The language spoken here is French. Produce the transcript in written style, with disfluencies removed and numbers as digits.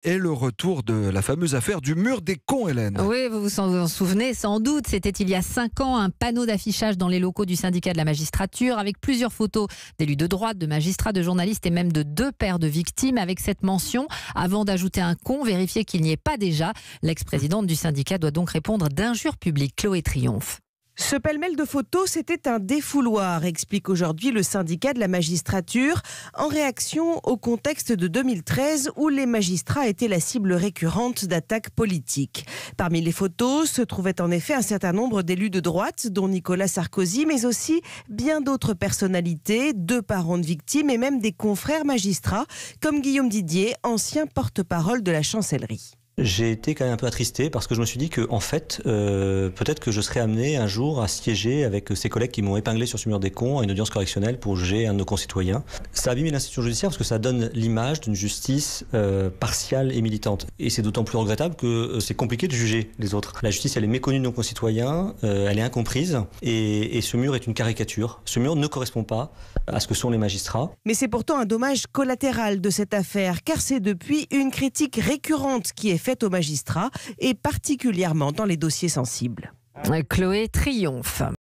Et le retour de la fameuse affaire du mur des cons, Hélène. Oui, vous vous en souvenez sans doute, c'était il y a 5 ans, un panneau d'affichage dans les locaux du syndicat de la magistrature avec plusieurs photos d'élus de droite, de magistrats, de journalistes et même de 2 pères de victimes avec cette mention. Avant d'ajouter un con, vérifier qu'il n'y ait pas déjà. L'ex-présidente du syndicat doit donc répondre d'injures publiques. Chloé Triomphe. Ce pêle-mêle de photos, c'était un défouloir, explique aujourd'hui le syndicat de la magistrature, en réaction au contexte de 2013 où les magistrats étaient la cible récurrente d'attaques politiques. Parmi les photos se trouvait en effet un certain nombre d'élus de droite, dont Nicolas Sarkozy, mais aussi bien d'autres personnalités, 2 parents de victimes et même des confrères magistrats, comme Guillaume Didier, ancien porte-parole de la chancellerie. J'ai été quand même un peu attristé parce que je me suis dit que, en fait, peut-être que je serais amené un jour à siéger avec ces collègues qui m'ont épinglé sur ce mur des cons à une audience correctionnelle pour juger un de nos concitoyens. Ça a abîmé l'institution judiciaire parce que ça donne l'image d'une justice partiale et militante. Et c'est d'autant plus regrettable que c'est compliqué de juger les autres. La justice, elle est méconnue de nos concitoyens, elle est incomprise et ce mur est une caricature. Ce mur ne correspond pas à ce que sont les magistrats. Mais c'est pourtant un dommage collatéral de cette affaire, car c'est depuis une critique récurrente qui est faite aux magistrats et particulièrement dans les dossiers sensibles. Chloé Triomphe.